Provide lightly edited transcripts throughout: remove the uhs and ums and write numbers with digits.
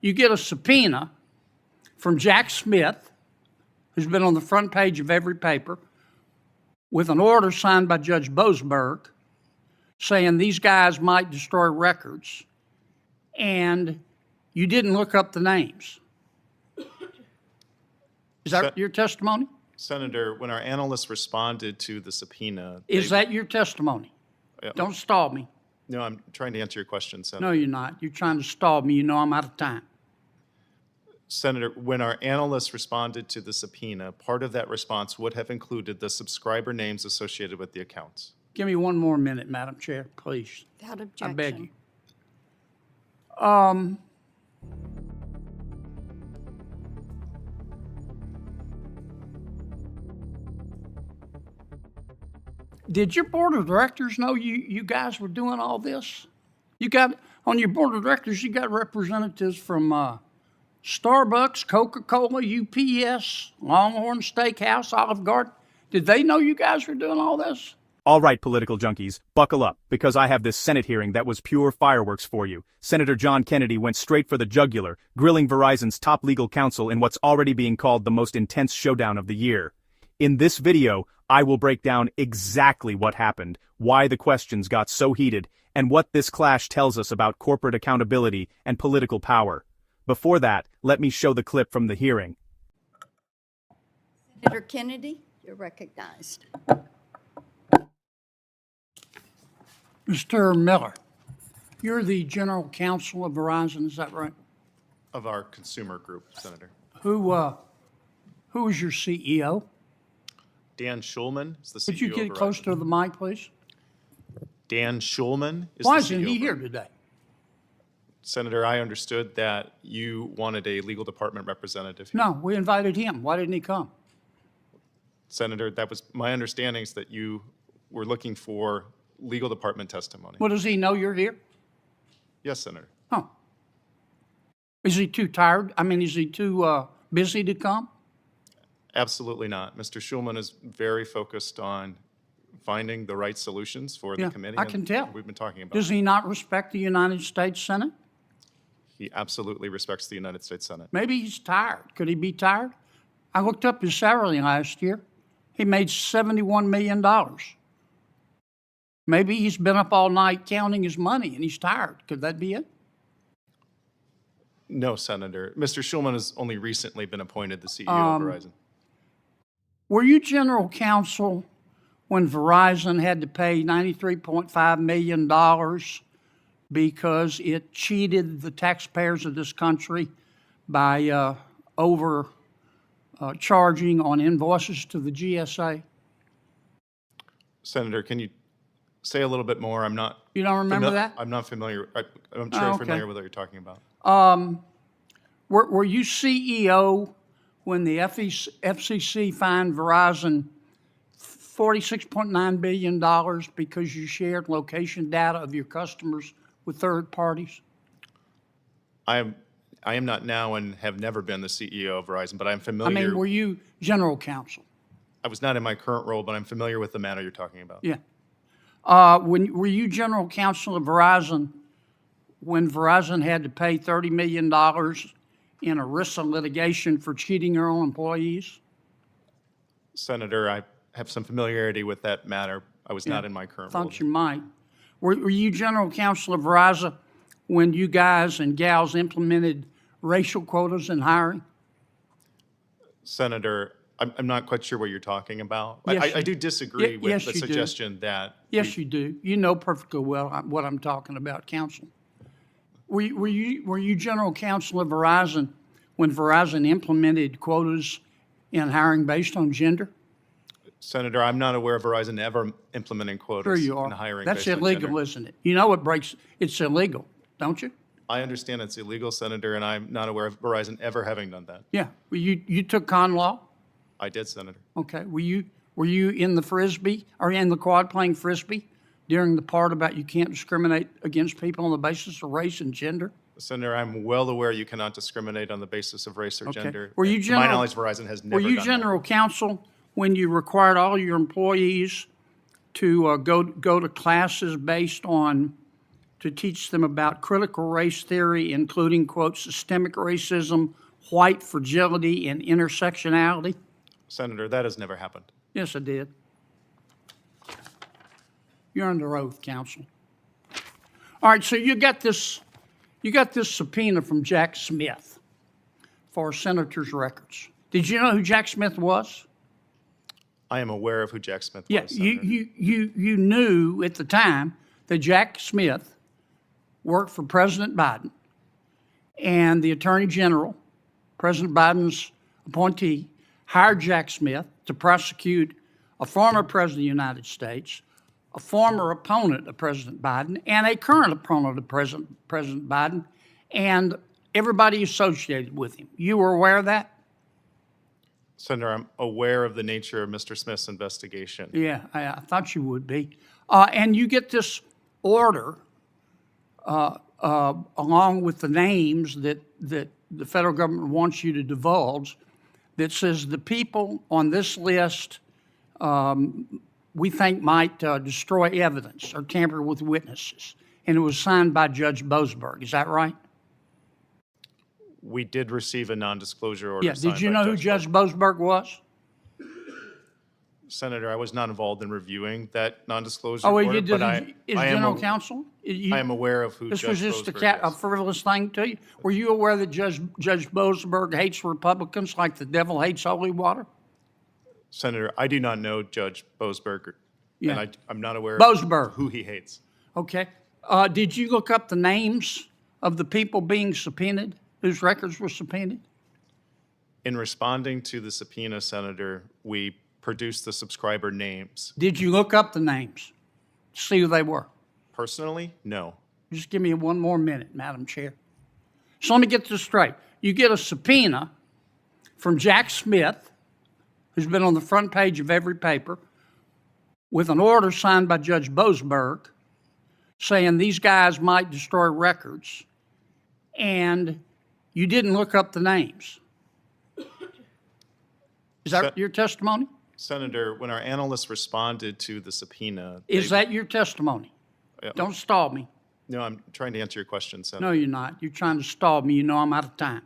You get a subpoena from Jack Smith, who's been on the front page of every paper, with an order signed by Judge Boasberg saying these guys might destroy records, and you didn't look up the names. Is that your testimony? Senator, when our analysts responded to the subpoena... Is that your testimony? Yeah. Don't stall me. No, I'm trying to answer your question, Senator. No, you're not. You're trying to stall me. You know I'm out of time. Senator, when our analysts responded to the subpoena, part of that response would have included the subscriber names associated with the accounts. Give me one more minute, Madam Chair, please. Without objection. I beg you. Did your board of directors know you guys were doing all this? You got, on your board of directors, you got representatives from Starbucks, Coca-Cola, UPS, Longhorn Steakhouse, Olive Garden. Did they know you guys were doing all this? All right, political junkies, buckle up, because I have this Senate hearing that was pure fireworks for you. Senator John Kennedy went straight for the jugular, grilling Verizon's top legal counsel in what's already being called the most intense showdown of the year. In this video, I will break down exactly what happened, why the questions got so heated, and what this clash tells us about corporate accountability and political power. Before that, let me show the clip from the hearing. Senator Kennedy, you're recognized. Mr. Miller, you're the general counsel of Verizon, is that right? Of our consumer group, Senator. Who is your CEO? Dan Schulman is the CEO. Could you get of close Verizon. to the mic, please? Dan Schulman is Why the CEO. isn't he of here Verizon. today? Senator, I understood that you wanted a legal department representative here. No, we invited him. Why didn't he come? Senator, that was my understanding, is that you were looking for legal department testimony. Well, does he know you're here? Yes, Senator. Oh. Is he too tired? I mean, is he too busy to come? Absolutely not. Mr. Schulman is very focused on finding the right solutions for the committee. I can and tell. We've been talking about. Does he not respect the United States Senate? He absolutely respects the United States Senate. Maybe he's tired. Could he be tired? I looked up his salary last year. He made $71 million. Maybe he's been up all night counting his money and he's tired. Could that be it? No, Senator. Mr. Schulman has only recently been appointed the CEO of Verizon. Were you general counsel when Verizon had to pay $93.5 million because it cheated the taxpayers of this country by overcharging on invoices to the GSA? Senator, can you say a little bit more? I'm not. You don't remember that? I'm not familiar. I'm sure Oh, okay. familiar with what you're talking about. Were you CEO when the FCC fined Verizon $46.9 billion because you shared location data of your customers with third parties? I am not now and have never been the CEO of Verizon, but I'm familiar. I mean, were you general counsel? I was not in my current role, but I'm familiar with the matter you're talking about. Yeah. Were you general counsel of Verizon when Verizon had to pay $30 million in ERISA litigation for cheating their own employees? Senator, I have some familiarity with that matter. I was not in my current role. Thought you might. Were you general counsel of Verizon when you guys and gals implemented racial quotas in hiring? Senator, I'm not quite sure what you're talking about. Yes, I do disagree with yes, the you do. suggestion that. Yes, you do. You know perfectly well what I'm talking about, counsel. Were you general counsel of Verizon when Verizon implemented quotas in hiring based on gender? Senator, I'm not aware of Verizon ever implementing quotas Sure you are. in hiring. That's based on illegal, gender. isn't it? You know it's illegal, don't you? I understand it's illegal, Senator, and I'm not aware of Verizon ever having done that. Yeah. Well, you took con law? I did, Senator. Okay. Were you in the Frisbee, or in the quad playing Frisbee during the part about you can't discriminate against people on the basis of race and gender? Senator, I'm well aware you cannot discriminate on the basis of race or Okay. gender. Were you To my general- knowledge, Verizon has never Were you done general counsel when you required all your employees to go to classes based on to teach them about critical race theory, including, quote, systemic racism, white fragility, and intersectionality? Senator, that has never happened. Yes, I did. You're under oath, counsel. All right, so you got this subpoena from Jack Smith for senator's records. Did you know who Jack Smith was? I am aware of who Jack Smith was. Yeah, Senator. you knew at the time that Jack Smith worked for President Biden, and the Attorney General, President Biden's appointee, hired Jack Smith to prosecute a former President of the United States, a former opponent of President Biden, and a current opponent of President Biden, and everybody associated with him. You were aware of that? Senator, I'm aware of the nature of Mr. Smith's investigation. Yeah, I thought you would be. And you get this order along with the names that the federal government wants you to divulge that says the people on this list we think might destroy evidence or tamper with witnesses. And it was signed by Judge Boasberg. Is that right? We did receive a non-disclosure order. Yeah. signed Did you by know who Judge Boasberg was? Senator, I was not involved in reviewing that non-disclosure Oh, order, you did but as general counsel? I am aware of who This Judge was just Boasberg a is. frivolous thing to you? Were you aware that Judge Boasberg hates Republicans like the devil hates holy water? Senator, I do not know Judge Boasberg, Yeah. and I'm not aware Boasberg. of who he hates. Okay. Did you look up the names of the people being subpoenaed, whose records were subpoenaed? In responding to the subpoena, Senator, we produced the subscriber names. Did you look up the names, see who they were? Personally, no. Just give me one more minute, Madam Chair. So let me get this straight. You get a subpoena from Jack Smith, who's been on the front page of every paper, with an order signed by Judge Boasberg saying these guys might destroy records, and you didn't look up the names. Is that your testimony? Senator, when our analysts responded to the subpoena... Is that your testimony? Yeah. Don't stall me. No, I'm trying to answer your question, Senator. No, you're not. You're trying to stall me. You know I'm out of time.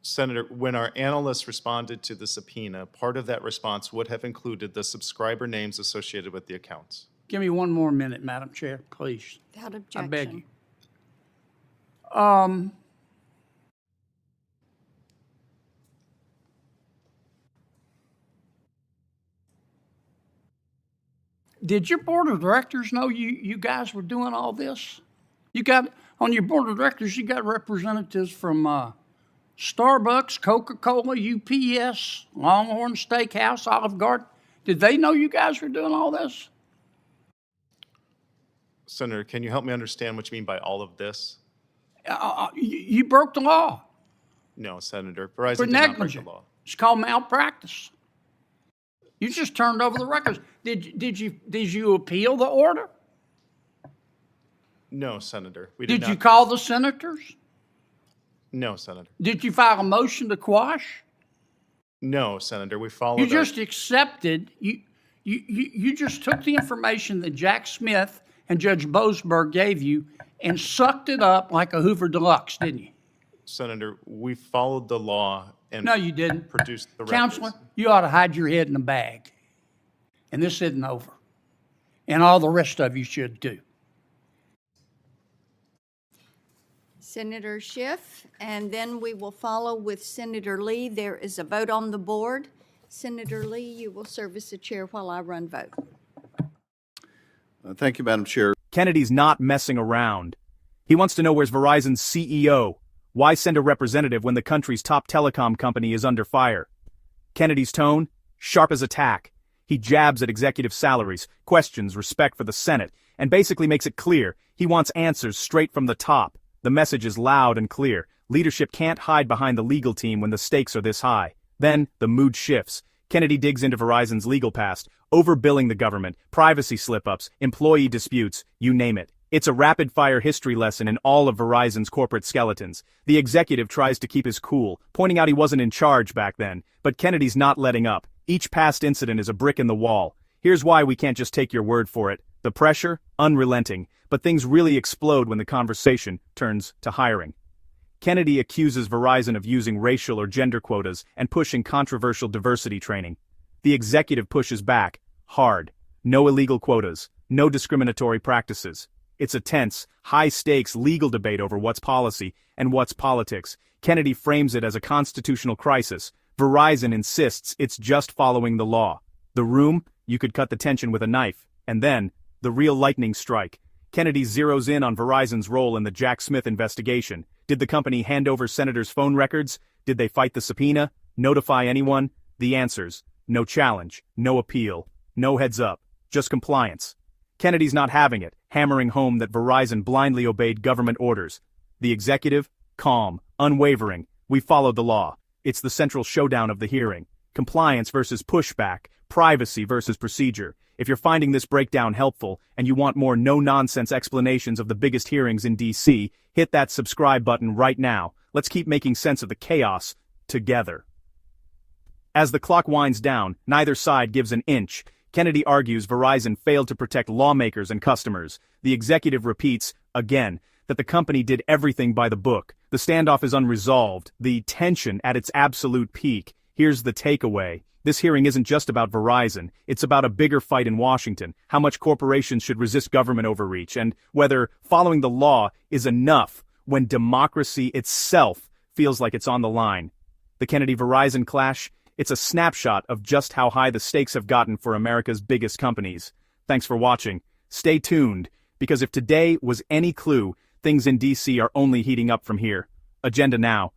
Senator, when our analysts responded to the subpoena, part of that response would have included the subscriber names associated with the accounts. Give me one more minute, Madam Chair, please. Without I objection. beg you. Did your board of directors know you guys were doing all this? You got, on your board of directors, you got representatives from Starbucks, Coca-Cola, UPS, Longhorn Steakhouse, Olive Garden. Did they know you guys were doing all this? Senator, can you help me understand what you mean by all of this? You broke the law. No, Senator. Verizon For did not break the negligent. law. It's called malpractice. You just turned over the records. Did you appeal the order? No, Senator. We did Did not. you call the senators? No, Senator. Did you file a motion to quash? No, Senator. We followed. You just accepted. You just took the information that Jack Smith and Judge Boasberg gave you and sucked it up like a Hoover Deluxe, didn't you? Senator, we followed the law and No, you didn't. produced the records. Counselor, you ought to hide your head in a bag. And this isn't over. And all the rest of you should too. Senator Schiff, and then we will follow with Senator Lee. There is a vote on the board. Senator Lee, you will serve as the chair while I run vote. Thank you, Madam Chair. Kennedy's not messing around. He wants to know where's Verizon's CEO. Why send a representative when the country's top telecom company is under fire? Kennedy's tone? Sharp as a tack. He jabs at executive salaries, questions respect for the Senate, and basically makes it clear he wants answers straight from the top. The message is loud and clear. Leadership can't hide behind the legal team when the stakes are this high. Then, the mood shifts. Kennedy digs into Verizon's legal past, overbilling the government, privacy slip-ups, employee disputes, you name it. It's a rapid-fire history lesson in all of Verizon's corporate skeletons. The executive tries to keep his cool, pointing out he wasn't in charge back then, but Kennedy's not letting up. Each past incident is a brick in the wall. Here's why we can't just take your word for it. The pressure, unrelenting, but things really explode when the conversation turns to hiring. Kennedy accuses Verizon of using racial or gender quotas and pushing controversial diversity training. The executive pushes back, hard. No illegal quotas, no discriminatory practices. It's a tense, high-stakes legal debate over what's policy and what's politics. Kennedy frames it as a constitutional crisis. Verizon insists it's just following the law. The room, you could cut the tension with a knife. And then, the real lightning strike. Kennedy zeroes in on Verizon's role in the Jack Smith investigation. Did the company hand over senators' phone records? Did they fight the subpoena? Notify anyone? The answers: no challenge, no appeal, no heads up, just compliance. Kennedy's not having it, hammering home that Verizon blindly obeyed government orders. The executive? Calm, unwavering. We followed the law. It's the central showdown of the hearing. Compliance versus pushback, privacy versus procedure. If you're finding this breakdown helpful, and you want more no-nonsense explanations of the biggest hearings in D.C., hit that subscribe button right now. Let's keep making sense of the chaos together. As the clock winds down, neither side gives an inch. Kennedy argues Verizon failed to protect lawmakers and customers. The executive repeats, again, that the company did everything by the book. The standoff is unresolved, the tension at its absolute peak. Here's the takeaway. This hearing isn't just about Verizon, it's about a bigger fight in Washington, how much corporations should resist government overreach, and whether following the law is enough when democracy itself feels like it's on the line. The Kennedy-Verizon clash? It's a snapshot of just how high the stakes have gotten for America's biggest companies. Thanks for watching. Stay tuned, because if today was any clue, things in D.C. are only heating up from here. Agenda Now.